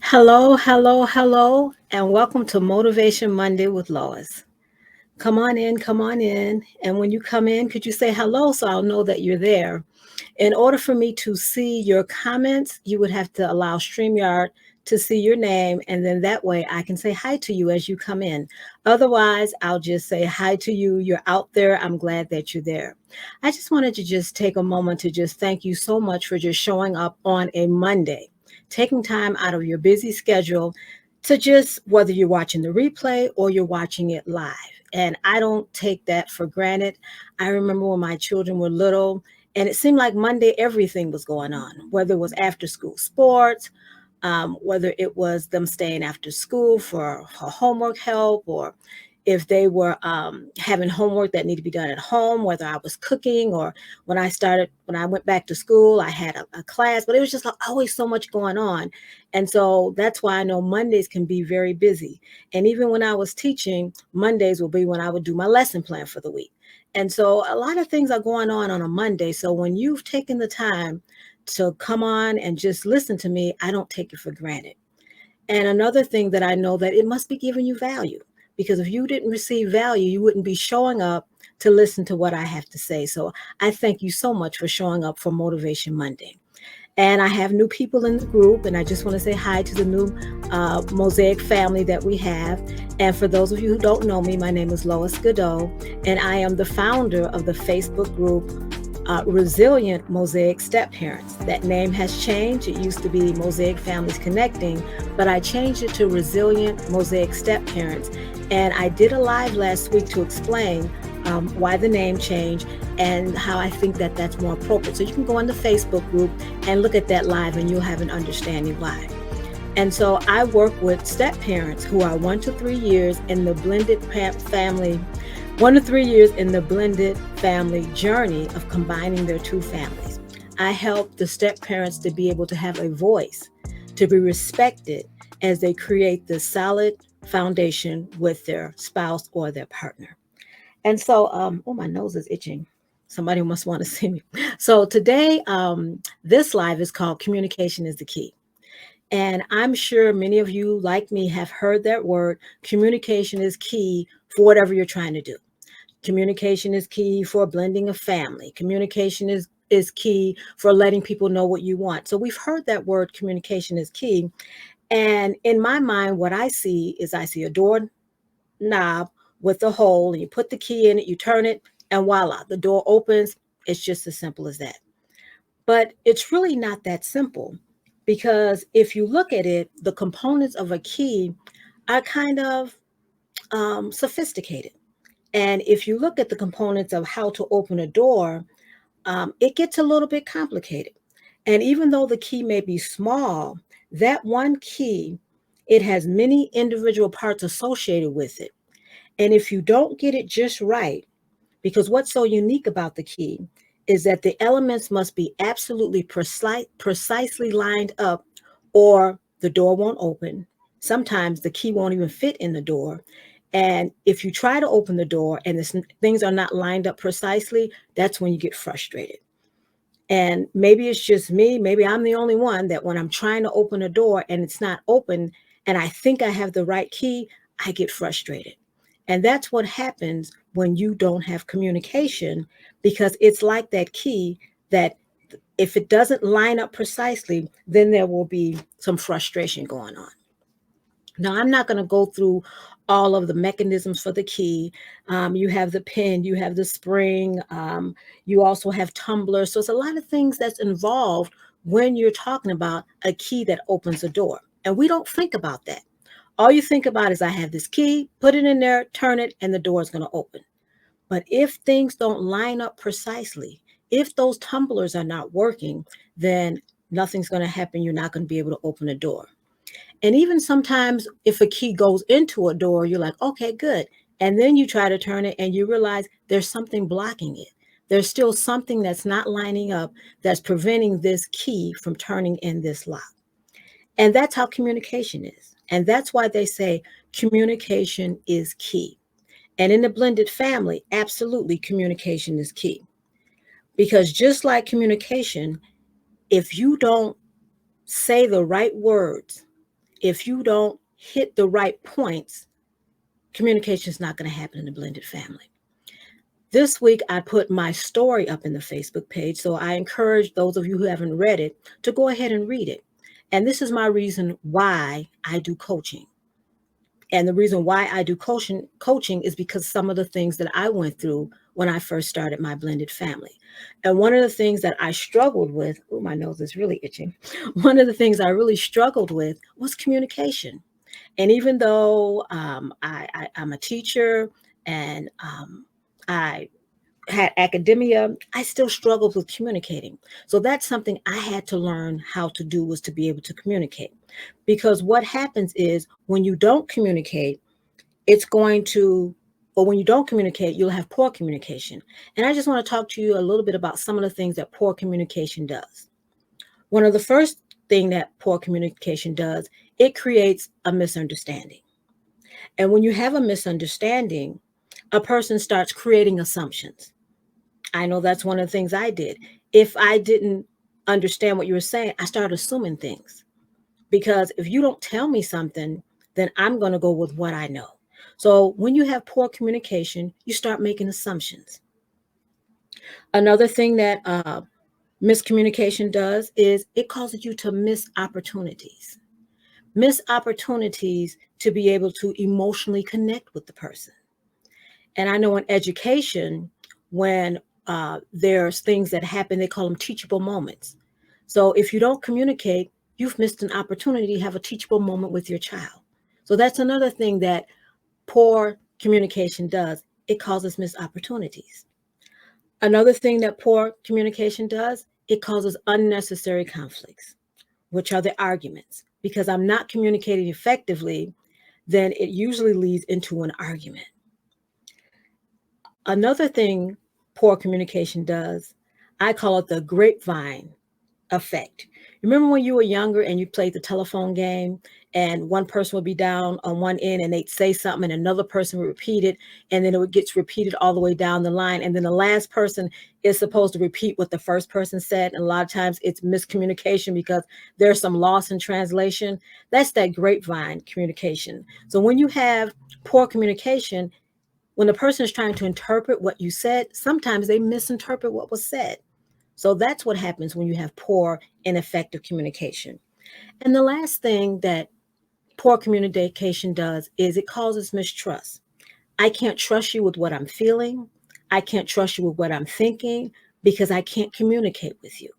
Hello, hello, hello, and welcome to Motivation Monday with Lois. Come on in, come on in. And when you come in, could you say hello so I'll know that you're there? In order for me to see your comments, you would have to allow StreamYard to see your name, and then that way I can say hi to you as you come in. Otherwise, I'll just say hi to you. You're out there. I'm glad that you're there. I just wanted to just take a moment to just thank you so much for just showing up on a Monday, taking time out of your busy schedule to just, whether you're watching the replay or you're watching it live. And I don't take that for granted. I remember when my children were little, and it seemed like Monday everything was going on, whether it was after school sports, whether it was them staying after school for homework help, or if they were having homework that needed to be done at home, whether I was cooking or when I went back to school, I had a class, but it was just like always so much going on. And so that's why I know Mondays can be very busy. And even when I was teaching, Mondays will be when I would do my lesson plan for the week. And so a lot of things are going on a Monday. So when you've taken the time to come on and just listen to me, I don't take it for granted. And another thing that I know that it must be giving you value, because if you didn't receive value, you wouldn't be showing up to listen to what I have to say. So I thank you so much for showing up for Motivation Monday. And I have new people in the group, and I just want to say hi to the new Mosaic family that we have. And for those of you who don't know me, my name is Lois Godot, and I am the founder of the Facebook group Resilient Mosaic Stepparents. That name has changed. It used to be Mosaic Families Connecting, but I changed it to Resilient Mosaic Stepparents. And I did a live last week to explain why the name changed and how I think that that's more appropriate. So you can go on the Facebook group and look at that live, and you'll have an understanding why. And so I work with step parents who are 1 to 3 years in the blended family, 1 to 3 years in the blended family journey of combining their two families. I help the step parents to be able to have a voice, to be respected as they create the solid foundation with their spouse or their partner. And so, oh, my nose is itching. Somebody must want to see me. So today, this live is called Communication is the Key. And I'm sure many of you, like me, have heard that word. Communication is key for whatever you're trying to do. Communication is key for blending a family. Communication is key for letting people know what you want. So we've heard that word communication is key. And in my mind, what I see is I see a door knob with a hole, and you put the key in it, you turn it, and voila, the door opens. It's just as simple as that. But it's really not that simple, because if you look at it, the components of a key are kind of sophisticated. And if you look at the components of how to open a door, it gets a little bit complicated. And even though the key may be small, that one key, it has many individual parts associated with it. And if you don't get it just right, because what's so unique about the key is that the elements must be absolutely precisely lined up, or the door won't open. Sometimes the key won't even fit in the door. And if you try to open the door and things are not lined up precisely, that's when you get frustrated. And maybe it's just me, maybe I'm the only one that when I'm trying to open a door and it's not open and I think I have the right key, I get frustrated. And that's what happens when you don't have communication, because it's like that key that if it doesn't line up precisely, then there will be some frustration going on. Now, I'm not going to go through all of the mechanisms for the key. You have the pin, you have the spring, you also have tumblers. So it's a lot of things that's involved when you're talking about a key that opens a door. And we don't think about that. All you think about is I have this key, put it in there, turn it, and the door is going to open. But if things don't line up precisely, if those tumblers are not working, then nothing's going to happen. You're not going to be able to open a door. And even sometimes if a key goes into a door, you're like, okay, good. And then you try to turn it and you realize there's something blocking it. There's still something that's not lining up that's preventing this key from turning in this lock. And that's how communication is. And that's why they say communication is key. And in the blended family, absolutely communication is key. Because just like communication, if you don't say the right words, if you don't hit the right points, communication is not going to happen in a blended family. This week, I put my story up in the Facebook page, so I encourage those of you who haven't read it to go ahead and read it. And this is my reason why I do coaching. And the reason why I do coaching is because some of the things that I went through when I first started my blended family. And one of the things that I struggled with, oh, my nose is really itching. One of the things I really struggled with was communication. And even though I'm a teacher and I had academia, I still struggled with communicating. So that's something I had to learn how to do, was to be able to communicate. Because what happens is when you don't communicate, it's going to, or when you don't communicate, you'll have poor communication. And I just want to talk to you a little bit about some of the things that poor communication does. One of the first thing that poor communication does, it creates a misunderstanding. And when you have a misunderstanding, a person starts creating assumptions. I know that's one of the things I did. If I didn't understand what you were saying, I started assuming things. Because if you don't tell me something, then I'm going to go with what I know. So when you have poor communication, you start making assumptions. Another thing that miscommunication does is it causes you to miss opportunities. Miss opportunities to be able to emotionally connect with the person. And I know in education, when there's things that happen, they call them teachable moments. So if you don't communicate, you've missed an opportunity to have a teachable moment with your child. So that's another thing that poor communication does. It causes missed opportunities. Another thing that poor communication does, it causes unnecessary conflicts, which are the arguments. Because I'm not communicating effectively, then it usually leads into an argument. Another thing poor communication does, I call it the grapevine effect. Remember when you were younger and you played the telephone game and one person would be down on one end and they'd say something and another person would repeat it, and then it gets repeated all the way down the line, and then the last person is supposed to repeat what the first person said, and a lot of times it's miscommunication because there's some loss in translation. That's that grapevine communication. So when you have poor communication, when the person is trying to interpret what you said, sometimes they misinterpret what was said. So that's what happens when you have poor, ineffective communication. And the last thing that poor communication does is it causes mistrust. I can't trust you with what I'm feeling. I can't trust you with what I'm thinking because I can't communicate with you.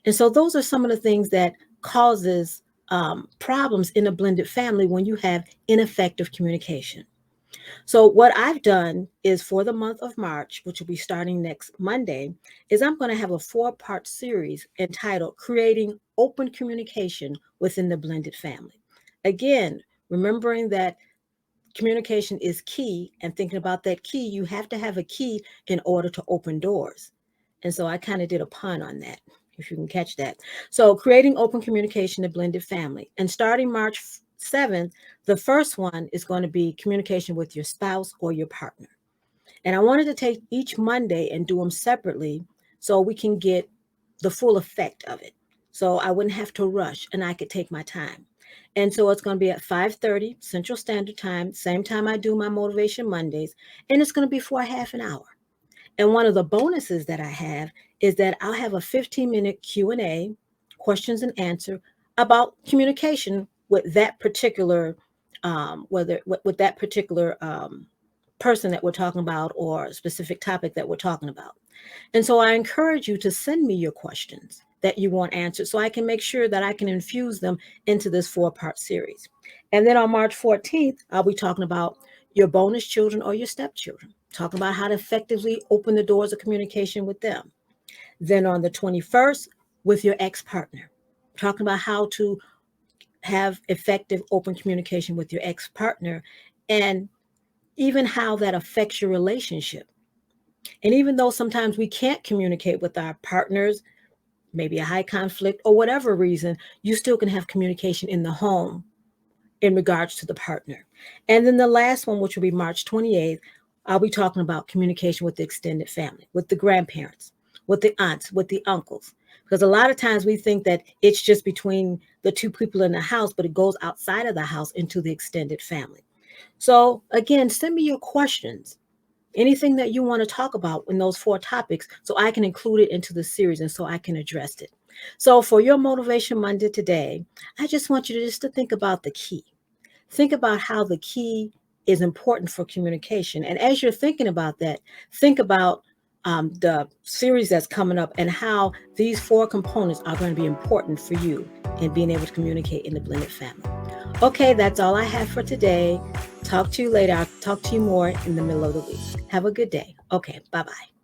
And so those are some of the things that causes problems in a blended family when you have ineffective communication. So what I've done is for the month of March, which will be starting next Monday, is I'm going to have a 4-part series entitled Creating Open Communication Within the Blended Family. Again, remembering that communication is key, and thinking about that key, you have to have a key in order to open doors. And so I kind of did a pun on that, if you can catch that. So creating open communication in blended family. And starting March 7th, the first one is going to be communication with your spouse or your partner. And I wanted to take each Monday and do them separately so we can get the full effect of it. So I wouldn't have to rush and I could take my time. And so it's going to be at 5:30 Central Standard Time, same time I do my Motivation Mondays, and it's going to be for a half an hour. And one of the bonuses that I have is that I'll have a 15-minute Q&A, questions and answer, about communication with that particular with that particular person that we're talking about, or a specific topic that we're talking about. And so I encourage you to send me your questions that you want answered so I can make sure that I can infuse them into this 4-part series. And then on March 14th, I'll be talking about your bonus children or your stepchildren, talking about how to effectively open the doors of communication with them. Then on the 21st, with your ex-partner, talking about how to have effective open communication with your ex-partner, and even how that affects your relationship. And even though sometimes we can't communicate with our partners, maybe a high conflict or whatever reason, you still can have communication in the home in regards to the partner. And then the last one, which will be March 28th, I'll be talking about communication with the extended family, with the grandparents, with the aunts, with the uncles. Because a lot of times we think that it's just between the two people in the house, but it goes outside of the house into the extended family. So again, send me your questions, anything that you want to talk about in those 4 topics, so I can include it into the series and so I can address it. So for your Motivation Monday today, I just want you to just to think about the key. Think about how the key is important for communication. And as you're thinking about that, think about the series that's coming up and how these 4 components are going to be important for you in being able to communicate in the blended family. Okay, that's all I have for today. Talk to you later. I'll talk to you more in the middle of the week. Have a good day. Okay, bye-bye.